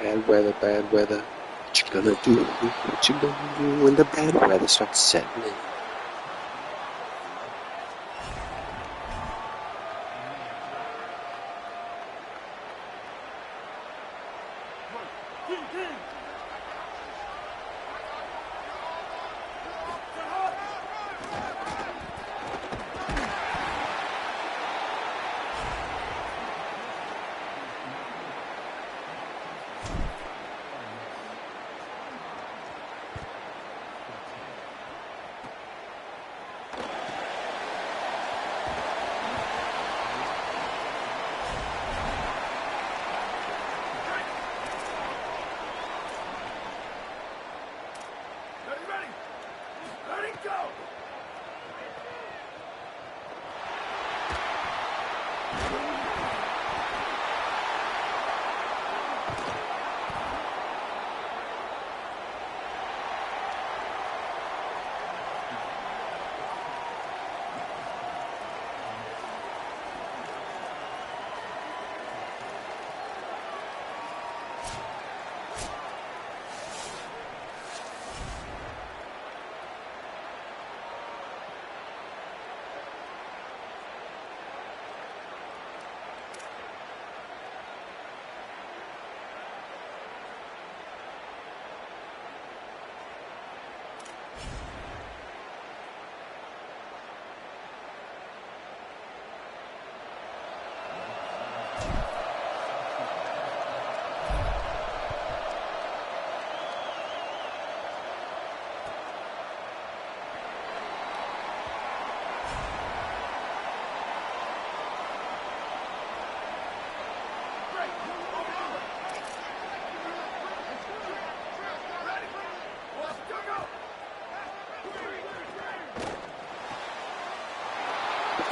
Bad weather, bad weather. What you gonna do? What you gonna do when the bad weather starts setting in?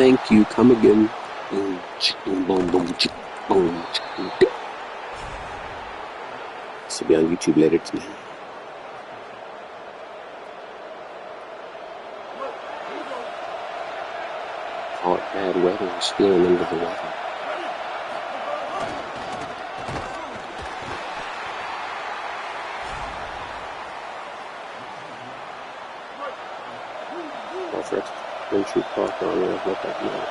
Thank you. Come again. Boom, boom, boom, boom, boom. This will be on YouTube later tonight. Call it bad weather and stealing under the weather. Perfect. Entry clock on there. Let that know.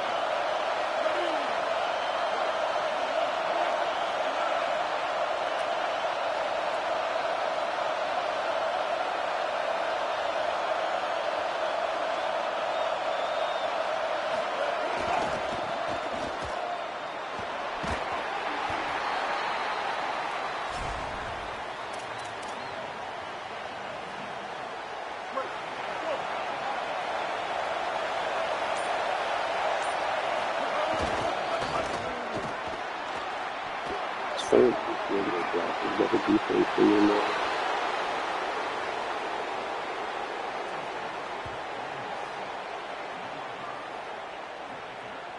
Defense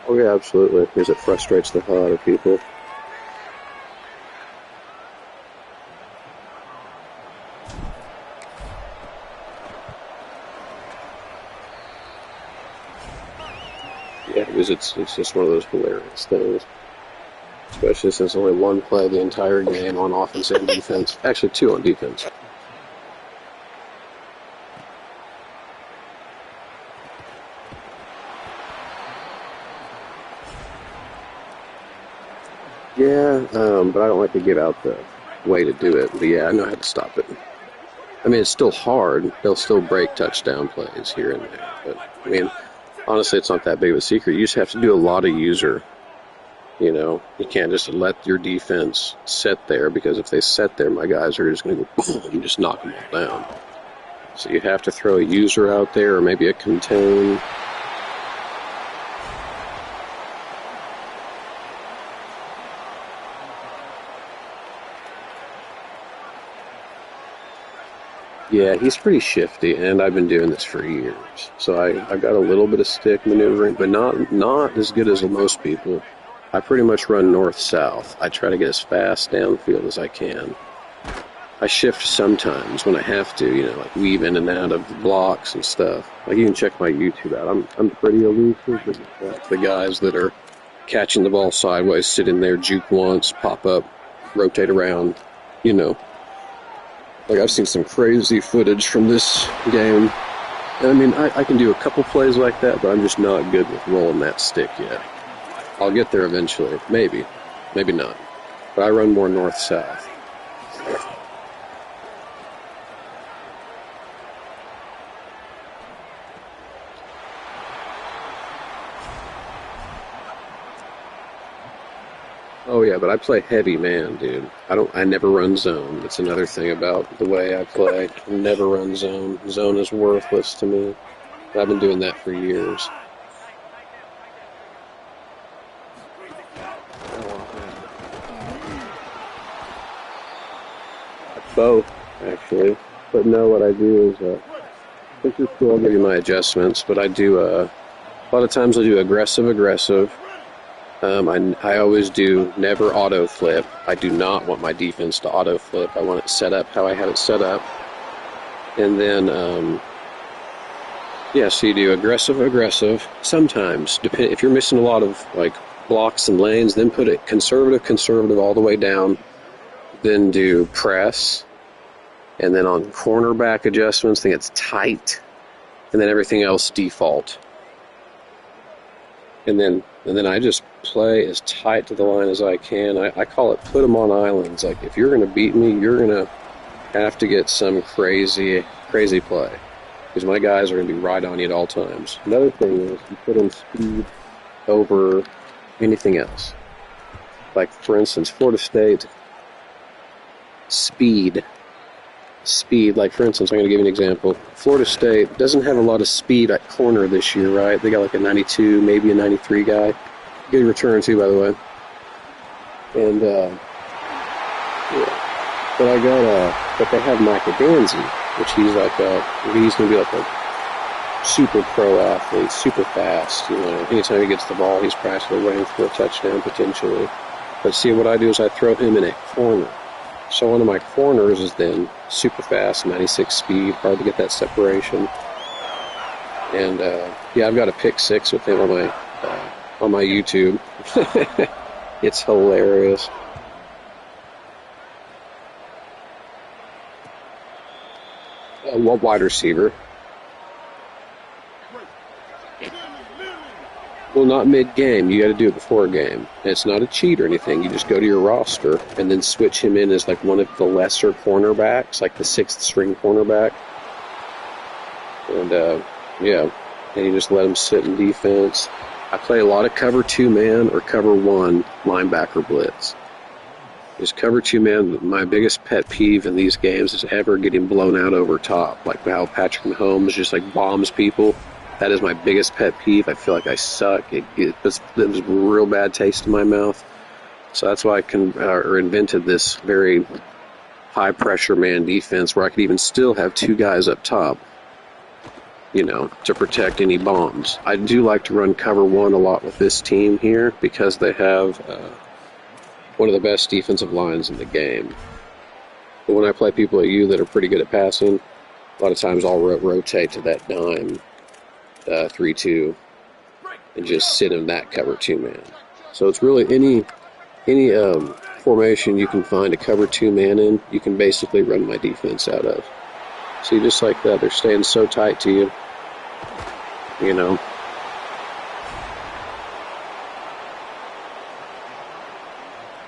Oh yeah, absolutely. Because it frustrates the hell out of people. Yeah, because it's just one of those hilarious things. Especially since only one play the entire game on offense and defense. Actually, two on defense. Yeah, but I don't like to give out the way to do it. But yeah, I know how to stop it. I mean, it's still hard. They'll still break touchdown plays here and there. But, I mean, honestly, it's not that big of a secret. You just have to do a lot of user. You know, you can't just let your defense sit there, because if they sit there, my guys are just going to go boom and just knock them all down. So you have to throw a user out there, or maybe a contain. Yeah, he's pretty shifty, and I've been doing this for years. So I've got a little bit of stick maneuvering, but not as good as most people. I pretty much run north-south. I try to get as fast downfield as I can. I shift sometimes when I have to, you know, like weave in and out of blocks and stuff. Like, you can check my YouTube out. I'm pretty elusive, but like the guys that are catching the ball sideways, sit in there, juke once, pop up, rotate around, you know. Like, I've seen some crazy footage from this game. And I mean, I can do a couple plays like that, but I'm just not good with rolling that stick yet. I'll get there eventually. Maybe. Maybe not. But I run more north-south. Oh yeah, but I play heavy man, dude. I never run zone. That's another thing about the way I play. I never run zone. Zone is worthless to me. I've been doing that for years. Both, actually. But no, what I do is, this is cool, I'll give you my adjustments, but I do, a lot of times I do aggressive. I always do never auto flip. I do not want my defense to auto flip. I want it set up how I have it set up. And then, yeah, so you do aggressive. Sometimes, if you're missing a lot of, like, blocks and lanes, then put it conservative all the way down. Then do press, and then on cornerback adjustments, think it's tight, and then everything else default. And then I just play as tight to the line as I can. I call it put them on islands. Like, if you're going to beat me, you're going to have to get some crazy play, because my guys are going to be right on you at all times. Another thing is you put in speed over anything else. Like, for instance, Florida State. Speed. Like, for instance, I'm going to give you an example. Florida State doesn't have a lot of speed at corner this year, right? They got like a 92, maybe a 93 guy. Good return, too, by the way. And, yeah. But they have Micah Danzy, which he's going to be like a super pro athlete, super fast. You know, anytime he gets the ball, he's practically running for a touchdown, potentially. But see, what I do is I throw him in a corner. So one of my corners is then super fast, 96 speed, hard to get that separation. And yeah, I've got a pick six with him on my YouTube. It's hilarious. Wide receiver. Well, not mid-game. You got to do it before a game. And it's not a cheat or anything. You just go to your roster and then switch him in as like one of the lesser cornerbacks, like the sixth string cornerback. And yeah, and you just let him sit in defense. I play a lot of cover 2 man or cover 1 linebacker blitz. Is cover 2 man. My biggest pet peeve in these games is ever getting blown out over top, like how Patrick Mahomes just like bombs people. That is my biggest pet peeve. I feel like I suck. It was a real bad taste in my mouth. So that's why I invented this very high-pressure man defense where I could even still have 2 guys up top, you know, to protect any bombs. I do like to run cover 1 a lot with this team here because they have one of the best defensive lines in the game. But when I play people at U that are pretty good at passing, a lot of times I'll rotate to that dime 3-2 and just sit in that cover 2 man. So it's really any formation you can find a cover 2 man in, you can basically run my defense out of. See, just like that, they're staying so tight to you, you know.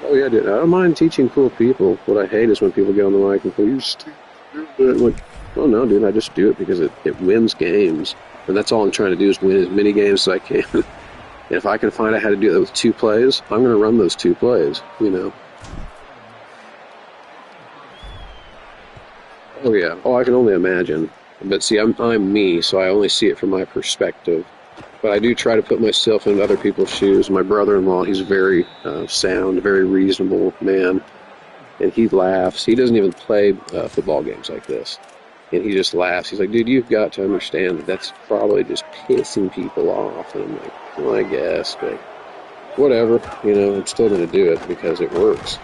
Oh yeah, dude, I don't mind teaching cool people. What I hate is when people get on the mic and go, "You stupid, Like, oh no, dude, I just do it because it wins games. And that's all I'm trying to do is win as many games as I can. And if I can find out how to do that with 2 plays, I'm going to run those 2 plays, you know. Oh, yeah. Oh, I can only imagine. But see, I'm me, so I only see it from my perspective. But I do try to put myself in other people's shoes. My brother-in-law, he's a very sound, very reasonable man. And he laughs. He doesn't even play football games like this. And he just laughs. He's like, dude, you've got to understand that that's probably just pissing people off. And I'm like, well, I guess, but whatever. You know, I'm still going to do it because it works.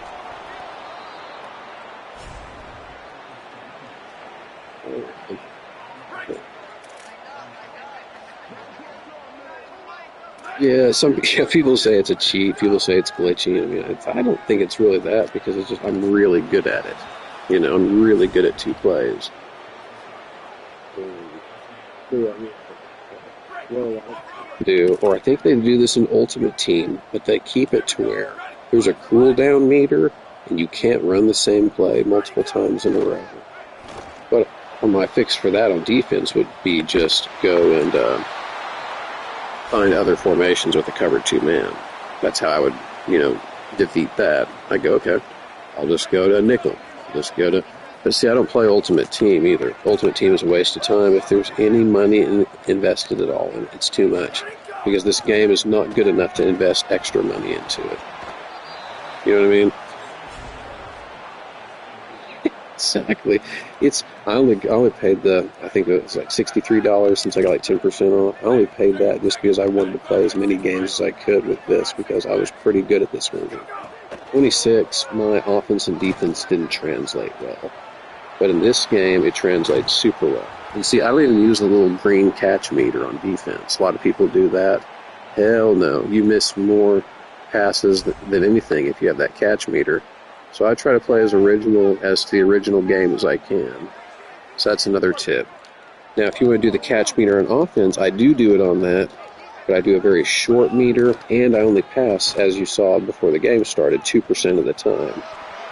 Yeah, people say it's a cheat. People say it's glitchy. I mean, I don't think it's really that because it's just I'm really good at it. You know, I'm really good at 2 plays. Or I think they do this in Ultimate Team, but they keep it to where there's a cooldown meter and you can't run the same play multiple times in a row. But my fix for that on defense would be just go and find other formations with a covered 2-man. That's how I would, you know, defeat that. I go, okay, I'll just go to nickel. Just go to... But see, I don't play Ultimate Team either. Ultimate Team is a waste of time. If there's any money invested at all in it, it's too much. Because this game is not good enough to invest extra money into it. You know what I mean? Exactly. I only paid I think it was like $63 since I got like 10% off. I only paid that just because I wanted to play as many games as I could with this because I was pretty good at this movie. 26, my offense and defense didn't translate well. But in this game, it translates super well. And see, I don't even use the little green catch meter on defense. A lot of people do that. Hell no. You miss more passes than anything if you have that catch meter. So I try to play as the original game as I can. So that's another tip. Now, if you want to do the catch meter on offense, I do it on that. But I do a very short meter, and I only pass, as you saw before the game started, 2% of the time.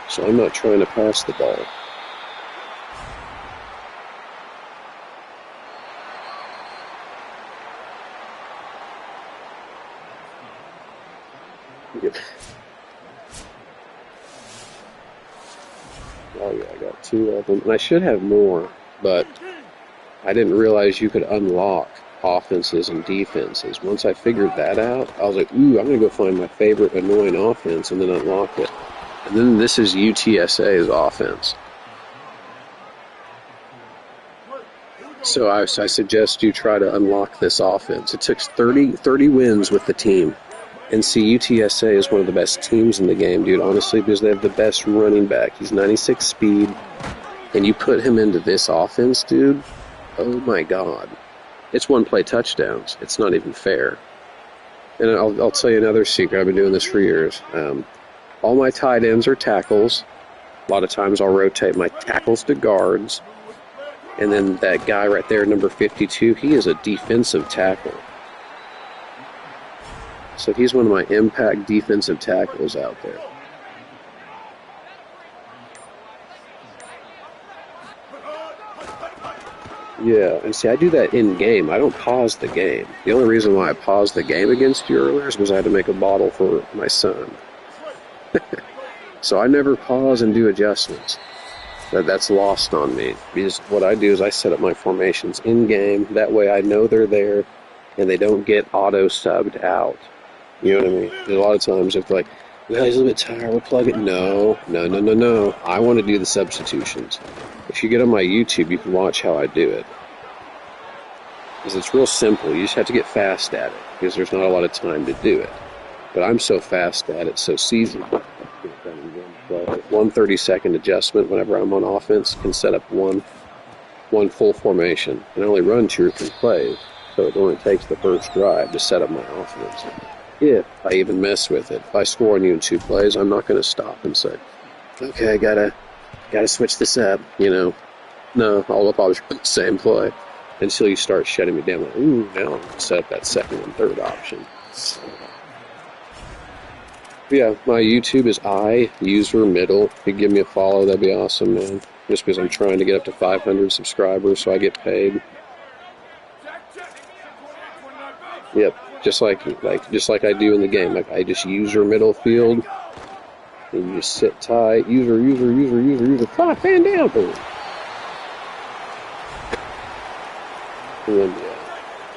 So I'm not trying to pass the ball. Yep. Oh yeah, I got 2 of them. And I should have more, but I didn't realize you could unlock offenses and defenses. Once I figured that out, I was like, ooh, I'm going to go find my favorite annoying offense and then unlock it. And then this is UTSA's offense. So I suggest you try to unlock this offense. It took 30 wins with the team. And see, UTSA is one of the best teams in the game, dude, honestly, because they have the best running back. He's 96 speed, and you put him into this offense, dude, oh my God. It's 1-play touchdowns. It's not even fair. And I'll tell you another secret. I've been doing this for years. All my tight ends are tackles. A lot of times I'll rotate my tackles to guards. And then that guy right there, number 52, he is a defensive tackle. So he's one of my impact defensive tackles out there. Yeah, and see, I do that in-game. I don't pause the game. The only reason why I paused the game against you earlier is because I had to make a bottle for my son. So I never pause and do adjustments. That's lost on me. Because what I do is I set up my formations in-game. That way I know they're there, and they don't get auto-subbed out. You know what I mean? And a lot of times if they're like, well, he's a little bit tired, we'll plug it. No. I want to do the substitutions. If you get on my YouTube, you can watch how I do it. Because it's real simple. You just have to get fast at it. Because there's not a lot of time to do it. But I'm so fast at it, so seasoned. 1 30-second adjustment whenever I'm on offense can set up one full formation. And I only run 2 or 3 plays. So it only takes the first drive to set up my offense. If I even mess with it. If I score on you in 2 plays, I'm not going to stop and say, okay, I gotta switch this up, you know. No, I'll probably put the same play until you start shutting me down. Like, ooh, now I'm going to set up that second and third option. So, yeah, my YouTube is user middle. If you give me a follow, that'd be awesome, man. just because I'm trying to get up to 500 subscribers so I get paid. Yep, just like I do in the game. Like I just user middle field, and you just sit tight, user, fuck, fan down, boom.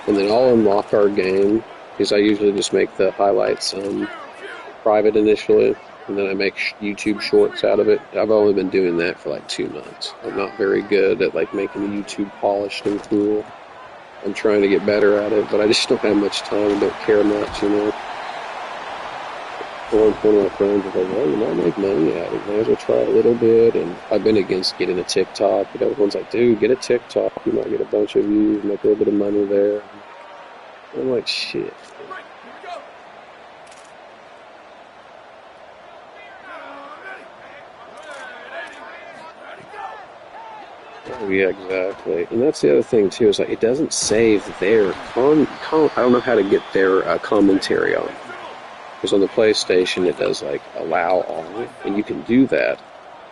And then I'll unlock our game because I usually just make the highlights private initially, and then I make YouTube shorts out of it. I've only been doing that for like 2 months. I'm not very good at like making YouTube polished and cool. I'm trying to get better at it, but I just don't have much time and don't care much, you know. One of my friends was like, well, you might make money at it. Might as well try a little bit. And I've been against getting a TikTok, but everyone's like, dude, get a TikTok. You might get a bunch of views, make a little bit of money there. And I'm like, shit. Oh, yeah, exactly. And that's the other thing, too, is like it doesn't save their I don't know how to get their commentary on. Because on the PlayStation, it does like allow all, and you can do that.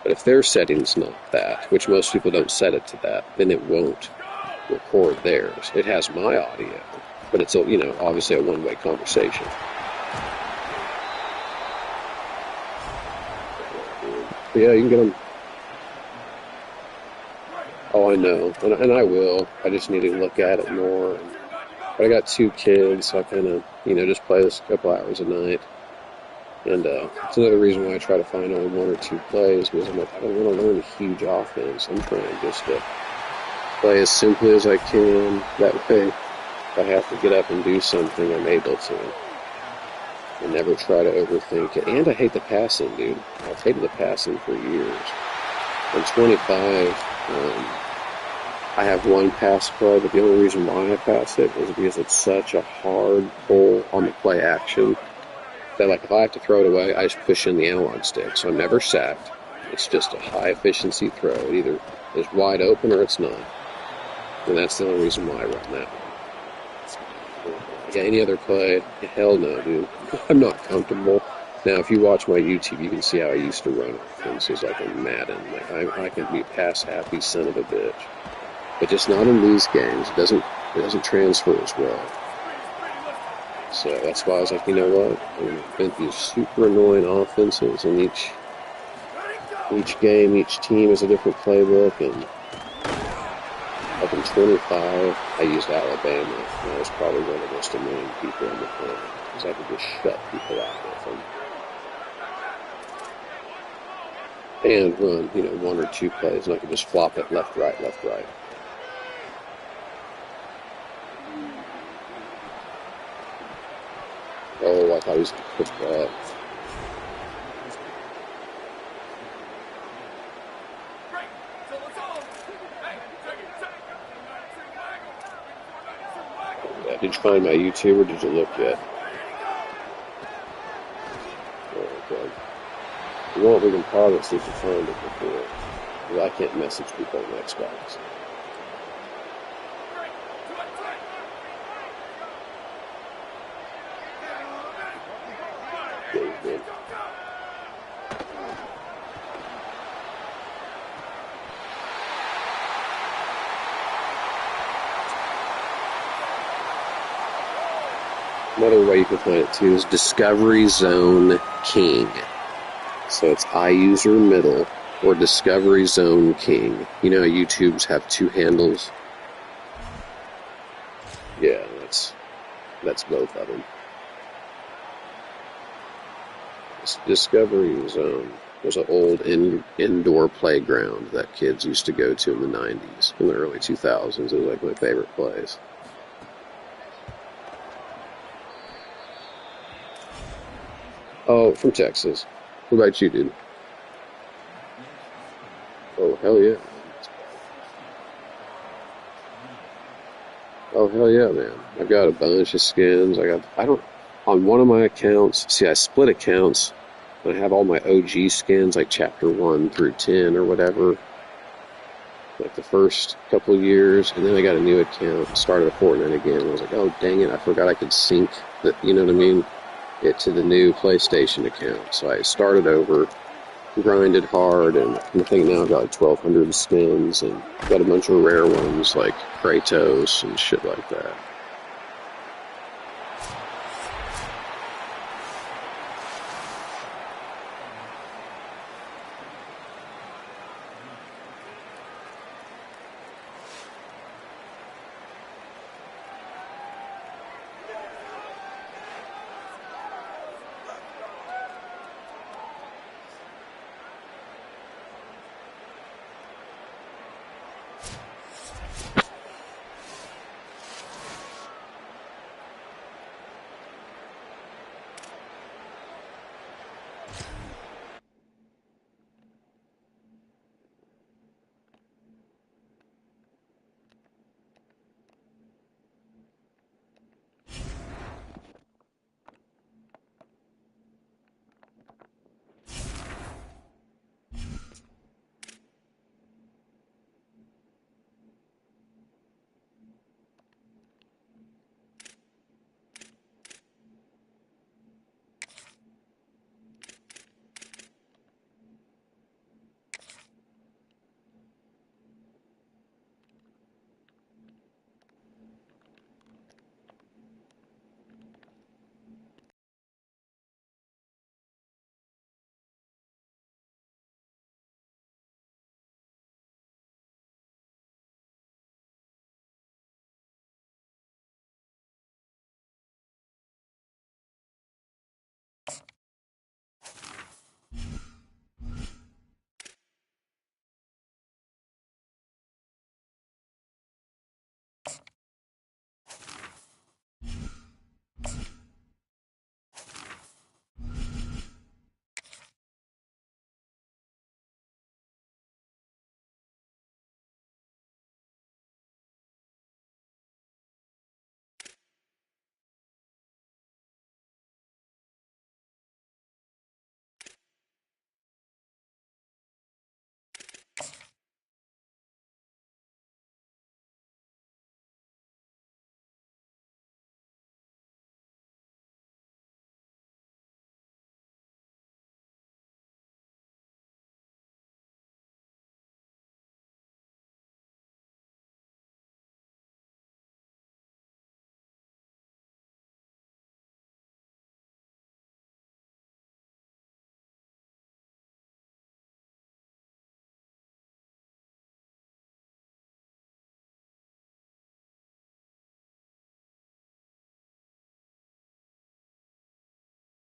But if their setting's not that, which most people don't set it to that, then it won't record theirs. It has my audio, but it's obviously a one-way conversation. But yeah, you can get them. Oh, I know, and I will. I just need to look at it more. But I got 2 kids, so I kind of, just play this a couple hours a night. And it's another reason why I try to find only 1 or 2 plays, because I'm like, I don't want to learn a huge offense. I'm trying just to play as simply as I can. That way, if I have to get up and do something, I'm able to. And never try to overthink it. And I hate the passing, dude. I've hated the passing for years. I'm 25. I have 1 pass play, but the only reason why I pass it is because it's such a hard pull on the play action that, like, if I have to throw it away, I just push in the analog stick. So I'm never sacked. It's just a high efficiency throw. It either is wide open or it's not. And that's the only reason why I run that one. Yeah, any other play? Hell no, dude. I'm not comfortable. Now, if you watch my YouTube, you can see how I used to run offenses like in Madden. Like I can be a pass-happy son of a bitch. But just not in these games. It doesn't transfer as well. So that's why I was like, you know what? I'm going to invent these super annoying offenses, and each game, each team is a different playbook. And up in 25, I used Alabama, and I was probably one of the most annoying people on the planet because I could just shut people out with them. And run, 1 or 2 plays, and I could just flop it left, right, left, right. Oh, I thought he was going to put that. Yeah, did you find my YouTube, or did you look yet? Oh, okay. If you want, we can pause it, see if you find it before. Because I can't message people on Xbox. Good. Another way you can find it too is Discovery Zone King. So it's iUser middle or Discovery Zone King. You know, YouTube's have 2 handles. Yeah, that's both of them. Discovery Zone was an old indoor playground that kids used to go to in the 90s, in the early 2000s. It was like my favorite place. Oh, from Texas. What about you, dude? Oh, hell yeah. Oh, hell yeah, man. I've got a bunch of skins. On one of my accounts, I split accounts, and I have all my OG skins, like chapter 1 through 10 or whatever, like the first couple of years, and then I got a new account, started a Fortnite again, and I was like, oh, dang it, I forgot I could sync it to the new PlayStation account. So I started over, grinded hard, and I think now I've got like 1,200 spins, and got a bunch of rare ones like Kratos and shit like that.